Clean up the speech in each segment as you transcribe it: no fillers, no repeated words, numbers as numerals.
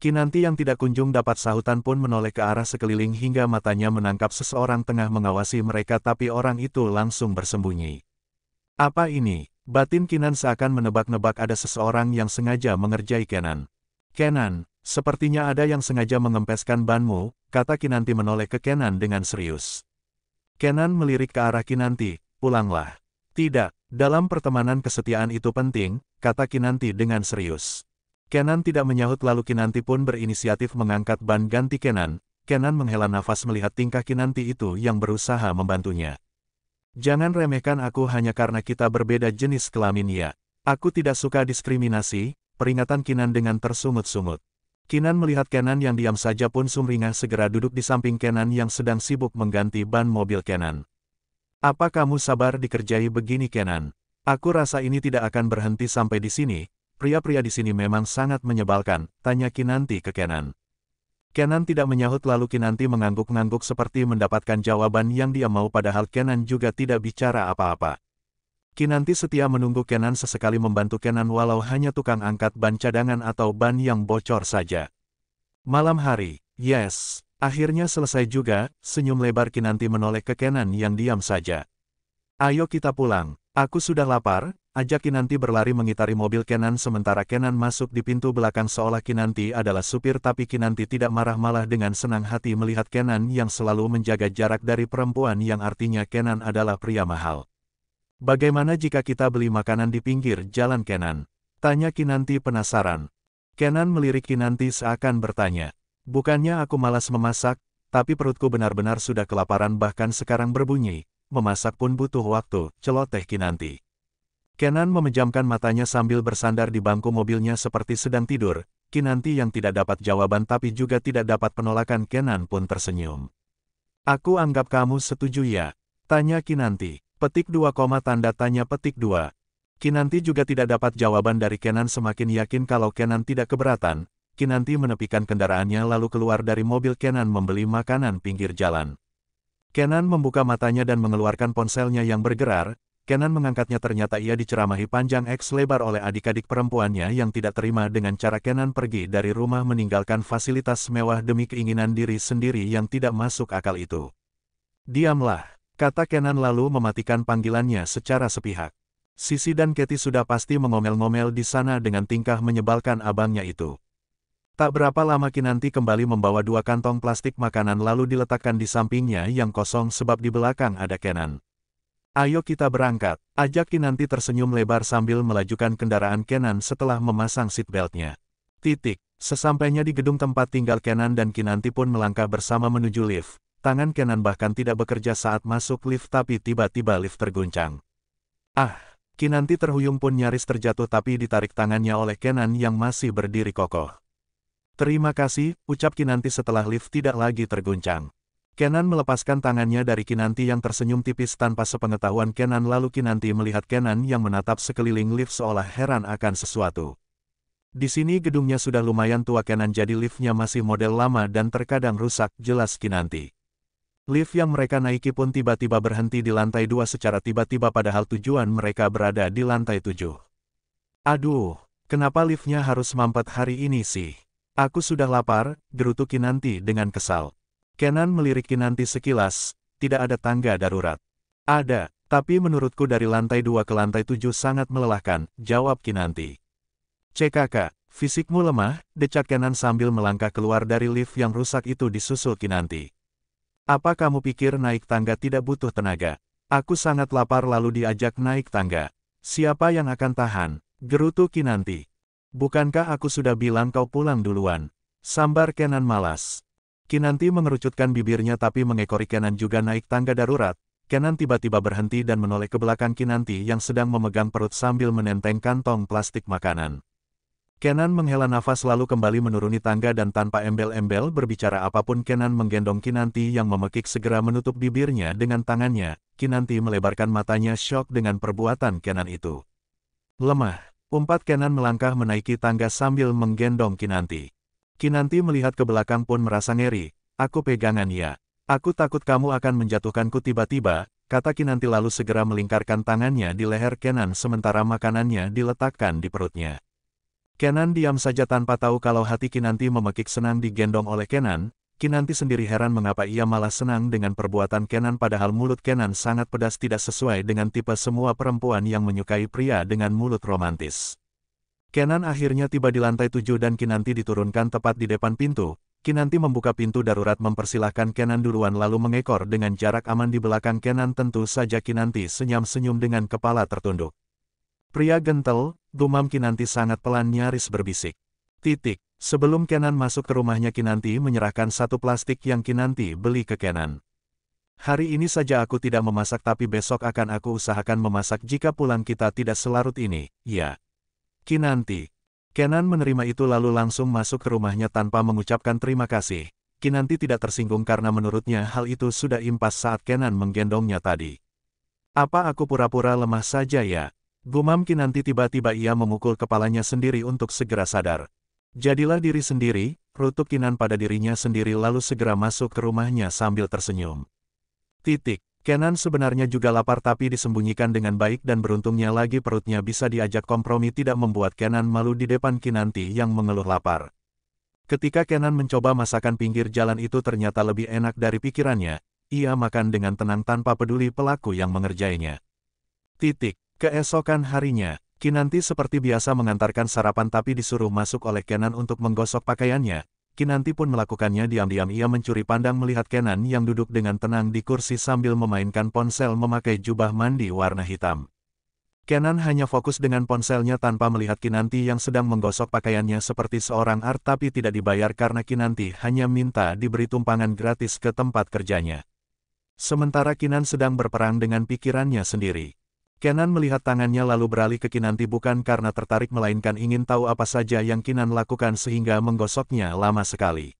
Kinanti yang tidak kunjung dapat sahutan pun menoleh ke arah sekeliling hingga matanya menangkap seseorang tengah mengawasi mereka tapi orang itu langsung bersembunyi. Apa ini? Batin Kinan seakan menebak-nebak ada seseorang yang sengaja mengerjai Kenan. Kenan, sepertinya ada yang sengaja mengempeskan banmu, kata Kinanti menoleh ke Kenan dengan serius. Kenan melirik ke arah Kinanti, pulanglah. Tidak, dalam pertemanan kesetiaan itu penting, kata Kinanti dengan serius. Kenan tidak menyahut lalu Kinanti pun berinisiatif mengangkat ban ganti Kenan. Kenan menghela nafas melihat tingkah Kinanti itu yang berusaha membantunya. Jangan remehkan aku hanya karena kita berbeda jenis kelamin ya. Aku tidak suka diskriminasi, peringatan Kinan dengan tersungut-sungut. Kinan melihat Kenan yang diam saja pun sumringah segera duduk di samping Kenan yang sedang sibuk mengganti ban mobil Kenan. Apa kamu sabar dikerjai begini Kenan? Aku rasa ini tidak akan berhenti sampai di sini. Pria-pria di sini memang sangat menyebalkan, tanya Kinanti ke Kenan. Kenan tidak menyahut lalu Kinanti mengangguk-ngangguk seperti mendapatkan jawaban yang dia mau padahal Kenan juga tidak bicara apa-apa. Kinanti setia menunggu Kenan sesekali membantu Kenan walau hanya tukang angkat ban cadangan atau ban yang bocor saja. Malam hari, yes, akhirnya selesai juga, senyum lebar Kinanti menoleh ke Kenan yang diam saja. Ayo kita pulang, aku sudah lapar. Ajak Kinanti berlari mengitari mobil Kenan sementara Kenan masuk di pintu belakang seolah Kinanti adalah supir tapi Kinanti tidak marah malah dengan senang hati melihat Kenan yang selalu menjaga jarak dari perempuan yang artinya Kenan adalah pria mahal. Bagaimana jika kita beli makanan di pinggir jalan Kenan? Tanya Kinanti penasaran. Kenan melirik Kinanti seakan bertanya. Bukannya aku malas memasak, tapi perutku benar-benar sudah kelaparan bahkan sekarang berbunyi. Memasak pun butuh waktu, celoteh Kinanti. Kenan memejamkan matanya sambil bersandar di bangku mobilnya seperti sedang tidur. Kinanti yang tidak dapat jawaban tapi juga tidak dapat penolakan Kenan pun tersenyum. Aku anggap kamu setuju ya? Tanya Kinanti. Petik 2, tanda tanya petik 2. Kinanti juga tidak dapat jawaban dari Kenan semakin yakin kalau Kenan tidak keberatan. Kinanti menepikan kendaraannya lalu keluar dari mobil Kenan membeli makanan pinggir jalan. Kenan membuka matanya dan mengeluarkan ponselnya yang bergerar. Kenan mengangkatnya ternyata ia diceramahi panjang X lebar oleh adik-adik perempuannya yang tidak terima dengan cara Kenan pergi dari rumah meninggalkan fasilitas mewah demi keinginan diri sendiri yang tidak masuk akal itu. Diamlah, kata Kenan lalu mematikan panggilannya secara sepihak. Sisi dan Katie sudah pasti mengomel-ngomel di sana dengan tingkah menyebalkan abangnya itu. Tak berapa lama Kinanti kembali membawa 2 kantong plastik makanan lalu diletakkan di sampingnya yang kosong sebab di belakang ada Kenan. Ayo kita berangkat, ajak Kinanti tersenyum lebar sambil melajukan kendaraan Kenan setelah memasang seatbeltnya. Sesampainya di gedung tempat tinggal Kenan dan Kinanti pun melangkah bersama menuju lift. Tangan Kenan bahkan tidak bekerja saat masuk lift tapi tiba-tiba lift terguncang. Kinanti terhuyung pun nyaris terjatuh tapi ditarik tangannya oleh Kenan yang masih berdiri kokoh. Terima kasih, ucap Kinanti setelah lift tidak lagi terguncang. Kenan melepaskan tangannya dari Kinanti yang tersenyum tipis tanpa sepengetahuan Kenan lalu Kinanti melihat Kenan yang menatap sekeliling lift seolah heran akan sesuatu. Di sini gedungnya sudah lumayan tua Kenan jadi liftnya masih model lama dan terkadang rusak, jelas Kinanti. Lift yang mereka naiki pun tiba-tiba berhenti di lantai 2 secara tiba-tiba padahal tujuan mereka berada di lantai 7. Aduh, kenapa liftnya harus mampet hari ini sih? Aku sudah lapar, gerutu Kinanti dengan kesal. Kenan melirik Kinanti sekilas, tidak ada tangga darurat. Ada, tapi menurutku dari lantai 2 ke lantai 7 sangat melelahkan, jawab Kinanti. CKK, fisikmu lemah, decak Kenan sambil melangkah keluar dari lift yang rusak itu disusul Kinanti. Apa kamu pikir naik tangga tidak butuh tenaga? Aku sangat lapar lalu diajak naik tangga. Siapa yang akan tahan? Gerutu Kinanti. Bukankah aku sudah bilang kau pulang duluan? Sambar Kenan malas. Kinanti mengerucutkan bibirnya tapi mengekori Kenan juga naik tangga darurat. Kenan tiba-tiba berhenti dan menoleh ke belakang Kinanti yang sedang memegang perut sambil menenteng kantong plastik makanan. Kenan menghela nafas lalu kembali menuruni tangga dan tanpa embel-embel berbicara apapun Kenan menggendong Kinanti yang memekik segera menutup bibirnya dengan tangannya. Kinanti melebarkan matanya syok dengan perbuatan Kenan itu. Lemah, umpat Kenan melangkah menaiki tangga sambil menggendong Kinanti. Kinanti melihat ke belakang pun merasa ngeri. Aku pegangan ya. Aku takut kamu akan menjatuhkanku tiba-tiba, kata Kinanti lalu segera melingkarkan tangannya di leher Kenan sementara makanannya diletakkan di perutnya. Kenan diam saja tanpa tahu kalau hati Kinanti memekik senang digendong oleh Kenan. Kinanti sendiri heran mengapa ia malah senang dengan perbuatan Kenan padahal mulut Kenan sangat pedas tidak sesuai dengan tipe semua perempuan yang menyukai pria dengan mulut romantis. Kenan akhirnya tiba di lantai 7 dan Kinanti diturunkan tepat di depan pintu. Kinanti membuka pintu darurat mempersilahkan Kenan duluan lalu mengekor dengan jarak aman di belakang Kenan. Tentu saja Kinanti senyum-senyum dengan kepala tertunduk. Pria gentle, gumam Kinanti sangat pelan nyaris berbisik. Titik. Sebelum Kenan masuk ke rumahnya Kinanti menyerahkan satu plastik yang Kinanti beli ke Kenan. Hari ini saja aku tidak memasak tapi besok akan aku usahakan memasak jika pulang kita tidak selarut ini, ya. Kinanti. Kenan menerima itu lalu langsung masuk ke rumahnya tanpa mengucapkan terima kasih. Kinanti tidak tersinggung karena menurutnya hal itu sudah impas saat Kenan menggendongnya tadi. Apa aku pura-pura lemah saja ya? Gumam Kinanti tiba-tiba ia memukul kepalanya sendiri untuk segera sadar. Jadilah diri sendiri, rutuk Kinan pada dirinya sendiri lalu segera masuk ke rumahnya sambil tersenyum. Titik. Kenan sebenarnya juga lapar tapi disembunyikan dengan baik dan beruntungnya lagi perutnya bisa diajak kompromi tidak membuat Kenan malu di depan Kinanti yang mengeluh lapar. Ketika Kenan mencoba masakan pinggir jalan itu ternyata lebih enak dari pikirannya, ia makan dengan tenang tanpa peduli pelaku yang mengerjainya. Titik. Keesokan harinya, Kinanti seperti biasa mengantarkan sarapan tapi disuruh masuk oleh Kenan untuk menggosok pakaiannya. Kinanti pun melakukannya diam-diam ia mencuri pandang melihat Kenan yang duduk dengan tenang di kursi sambil memainkan ponsel memakai jubah mandi warna hitam. Kenan hanya fokus dengan ponselnya tanpa melihat Kinanti yang sedang menggosok pakaiannya seperti seorang art tapi tidak dibayar karena Kinanti hanya minta diberi tumpangan gratis ke tempat kerjanya. Sementara Kinan sedang berperang dengan pikirannya sendiri. Kenan melihat tangannya lalu beralih ke Kinanti bukan karena tertarik melainkan ingin tahu apa saja yang Kinan lakukan sehingga menggosoknya lama sekali.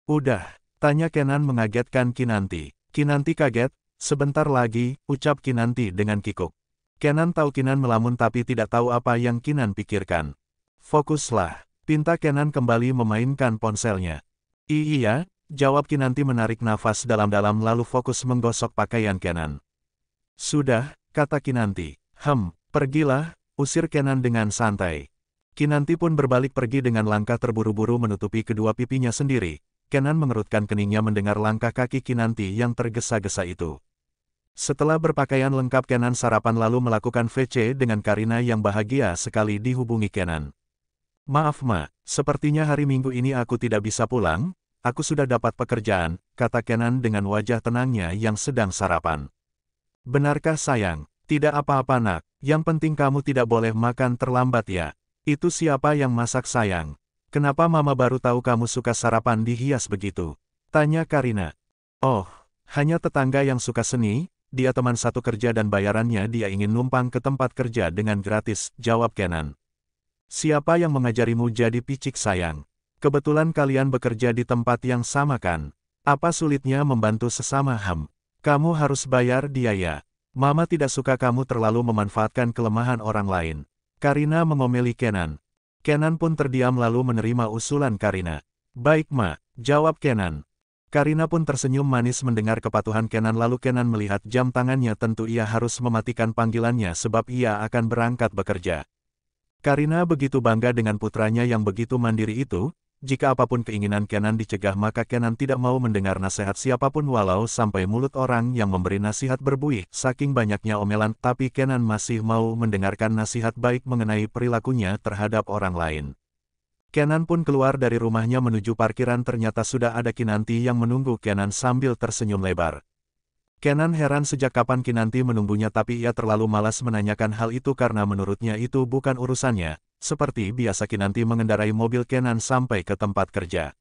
Udah, tanya Kenan mengagetkan Kinanti. Kinanti kaget, sebentar lagi, ucap Kinanti dengan kikuk. Kenan tahu Kinan melamun tapi tidak tahu apa yang Kinan pikirkan. Fokuslah, pinta Kenan kembali memainkan ponselnya. Iya, jawab Kinanti menarik nafas dalam-dalam lalu fokus menggosok pakaian Kenan. Sudah, kata Kinanti. Pergilah, usir Kenan dengan santai. Kinanti pun berbalik pergi dengan langkah terburu-buru menutupi kedua pipinya sendiri. Kenan mengerutkan keningnya mendengar langkah kaki Kinanti yang tergesa-gesa itu. Setelah berpakaian lengkap Kenan sarapan lalu melakukan VC dengan Karina yang bahagia sekali dihubungi Kenan. Maaf Ma, sepertinya hari Minggu ini aku tidak bisa pulang, aku sudah dapat pekerjaan, kata Kenan dengan wajah tenangnya yang sedang sarapan. Benarkah sayang? Tidak apa-apa nak, yang penting kamu tidak boleh makan terlambat ya. Itu siapa yang masak sayang? Kenapa mama baru tahu kamu suka sarapan dihias begitu? Tanya Karina. Oh, hanya tetangga yang suka seni, dia teman satu kerja dan bayarannya dia ingin numpang ke tempat kerja dengan gratis, jawab Kenan. Siapa yang mengajarimu jadi picik sayang? Kebetulan kalian bekerja di tempat yang sama kan? Apa sulitnya membantu sesama Kamu harus bayar dia ya. Mama tidak suka kamu terlalu memanfaatkan kelemahan orang lain. Karina mengomeli Kenan. Kenan pun terdiam lalu menerima usulan Karina. Baik Ma, jawab Kenan. Karina pun tersenyum manis mendengar kepatuhan Kenan lalu Kenan melihat jam tangannya tentu ia harus mematikan panggilannya sebab ia akan berangkat bekerja. Karina begitu bangga dengan putranya yang begitu mandiri itu. Jika apapun keinginan Kenan dicegah maka Kenan tidak mau mendengar nasihat siapapun walau sampai mulut orang yang memberi nasihat berbuih. Saking banyaknya omelan tapi Kenan masih mau mendengarkan nasihat baik mengenai perilakunya terhadap orang lain. Kenan pun keluar dari rumahnya menuju parkiran ternyata sudah ada Kinanti yang menunggu Kenan sambil tersenyum lebar. Kenan heran sejak kapan Kinanti menunggunya tapi ia terlalu malas menanyakan hal itu karena menurutnya itu bukan urusannya. Seperti biasa Kinanti mengendarai mobil Kenan sampai ke tempat kerja.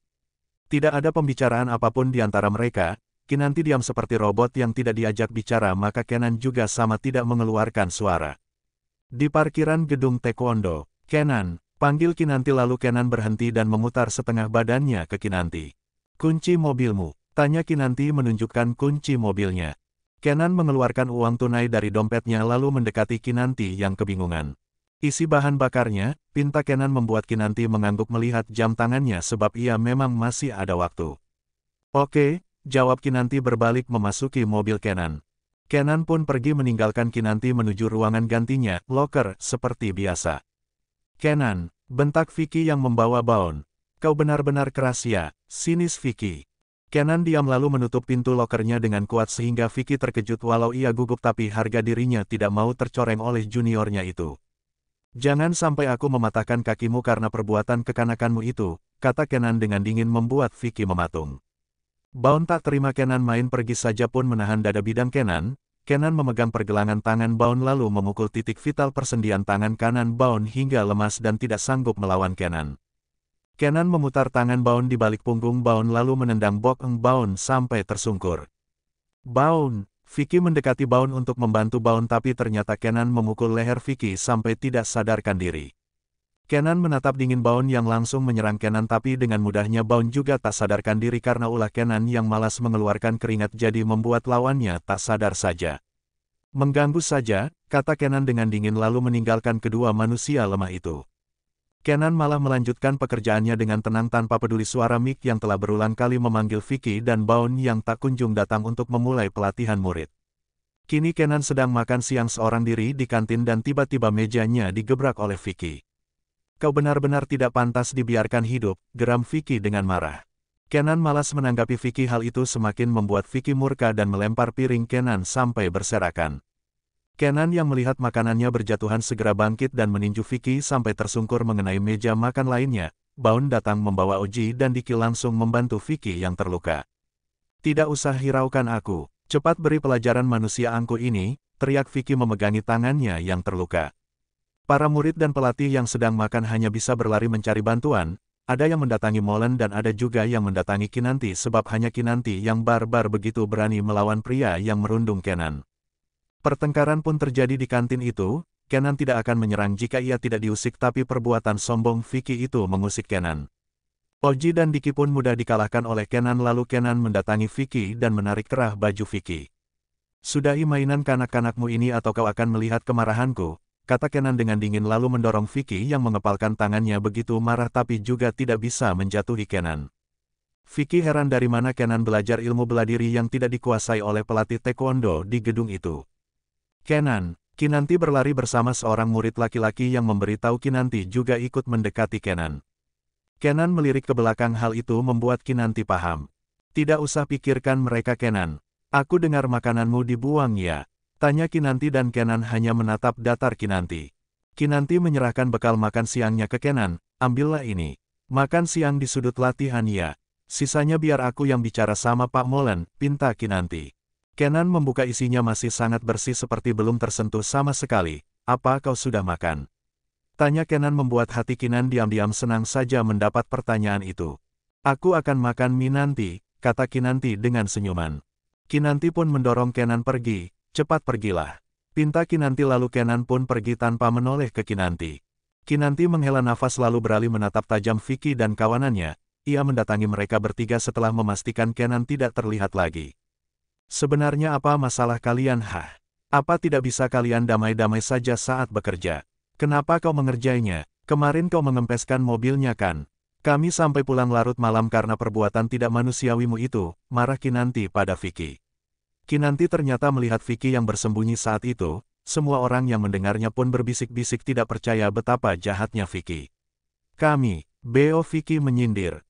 Tidak ada pembicaraan apapun di antara mereka, Kinanti diam seperti robot yang tidak diajak bicara maka Kenan juga sama tidak mengeluarkan suara. Di parkiran gedung taekwondo, Kenan, panggil Kinanti lalu Kenan berhenti dan memutar setengah badannya ke Kinanti. Kunci mobilmu, tanya Kinanti menunjukkan kunci mobilnya. Kenan mengeluarkan uang tunai dari dompetnya lalu mendekati Kinanti yang kebingungan. Isi bahan bakarnya, pinta Kenan membuat Kinanti mengangguk melihat jam tangannya sebab ia memang masih ada waktu. Oke, jawab Kinanti berbalik memasuki mobil Kenan. Kenan pun pergi meninggalkan Kinanti menuju ruangan gantinya, loker, seperti biasa. Kenan, Bentak Vicky yang membawa Baon. Kau benar-benar keras ya, sinis Vicky. Kenan diam lalu menutup pintu lokernya dengan kuat sehingga Vicky terkejut walau ia gugup tapi harga dirinya tidak mau tercoreng oleh juniornya itu. Jangan sampai aku mematahkan kakimu karena perbuatan kekanakanmu itu, kata Kenan dengan dingin membuat Vicky mematung. Baon tak terima Kenan main pergi saja pun menahan dada bidang Kenan. Kenan memegang pergelangan tangan Baon lalu memukul titik vital persendian tangan kanan Baon hingga lemas dan tidak sanggup melawan Kenan. Kenan memutar tangan Baon di balik punggung Baon lalu menendang bokong Baon sampai tersungkur. Baon! Vicky mendekati Baon untuk membantu Baon tapi ternyata Kenan memukul leher Vicky sampai tidak sadarkan diri. Kenan menatap dingin Baon yang langsung menyerang Kenan tapi dengan mudahnya Baon juga tak sadarkan diri karena ulah Kenan yang malas mengeluarkan keringat jadi membuat lawannya tak sadar saja. Mengganggu saja, kata Kenan dengan dingin lalu meninggalkan kedua manusia lemah itu. Kenan malah melanjutkan pekerjaannya dengan tenang tanpa peduli suara Mick yang telah berulang kali memanggil Vicky dan Baon yang tak kunjung datang untuk memulai pelatihan murid. Kini Kenan sedang makan siang seorang diri di kantin dan tiba-tiba mejanya digebrak oleh Vicky. Kau benar-benar tidak pantas dibiarkan hidup, geram Vicky dengan marah. Kenan malas menanggapi Vicky hal itu semakin membuat Vicky murka dan melempar piring Kenan sampai berserakan. Kenan yang melihat makanannya berjatuhan segera bangkit dan meninju Vicky sampai tersungkur mengenai meja makan lainnya. Baon datang membawa Oji dan Diki langsung membantu Vicky yang terluka. Tidak usah hiraukan aku, cepat beri pelajaran manusia angkuh ini, teriak Vicky memegangi tangannya yang terluka. Para murid dan pelatih yang sedang makan hanya bisa berlari mencari bantuan, ada yang mendatangi Molen dan ada juga yang mendatangi Kinanti sebab hanya Kinanti yang barbar begitu berani melawan pria yang merundung Kenan. Pertengkaran pun terjadi di kantin itu, Kenan tidak akan menyerang jika ia tidak diusik tapi perbuatan sombong Vicky itu mengusik Kenan. Oji dan Diki pun mudah dikalahkan oleh Kenan lalu Kenan mendatangi Vicky dan menarik kerah baju Vicky. Sudahi mainan kanak-kanakmu ini atau kau akan melihat kemarahanku, kata Kenan dengan dingin lalu mendorong Vicky yang mengepalkan tangannya begitu marah tapi juga tidak bisa menjatuhi Kenan. Vicky heran dari mana Kenan belajar ilmu bela diri yang tidak dikuasai oleh pelatih taekwondo di gedung itu. Kenan, Kinanti berlari bersama seorang murid laki-laki yang memberitahu Kinanti juga ikut mendekati Kenan. Kenan melirik ke belakang hal itu membuat Kinanti paham. Tidak usah pikirkan mereka Kenan. Aku dengar makananmu dibuang ya. Tanya Kinanti dan Kenan hanya menatap datar Kinanti. Kinanti menyerahkan bekal makan siangnya ke Kenan, ambillah ini. Makan siang di sudut latihan ya. Sisanya biar aku yang bicara sama Pak Molen, pinta Kinanti. Kenan membuka isinya masih sangat bersih seperti belum tersentuh sama sekali. Apa kau sudah makan? Tanya Kenan membuat hati Kinan diam-diam senang saja mendapat pertanyaan itu. Aku akan makan mie nanti, kata Kinanti dengan senyuman. Kinanti pun mendorong Kenan pergi. Cepat pergilah. Pinta Kinanti lalu Kenan pun pergi tanpa menoleh ke Kinanti. Kinanti menghela nafas lalu beralih menatap tajam Vicky dan kawanannya. Ia mendatangi mereka bertiga setelah memastikan Kenan tidak terlihat lagi. Sebenarnya apa masalah kalian Apa tidak bisa kalian damai-damai saja saat bekerja? Kenapa kau mengerjainya? Kemarin kau mengempeskan mobilnya kan? Kami sampai pulang larut malam karena perbuatan tidak manusiawimu itu, marah Kinanti pada Vicky. Kinanti ternyata melihat Vicky yang bersembunyi saat itu, semua orang yang mendengarnya pun berbisik-bisik tidak percaya betapa jahatnya Vicky. Kami, Beo Vicky menyindir,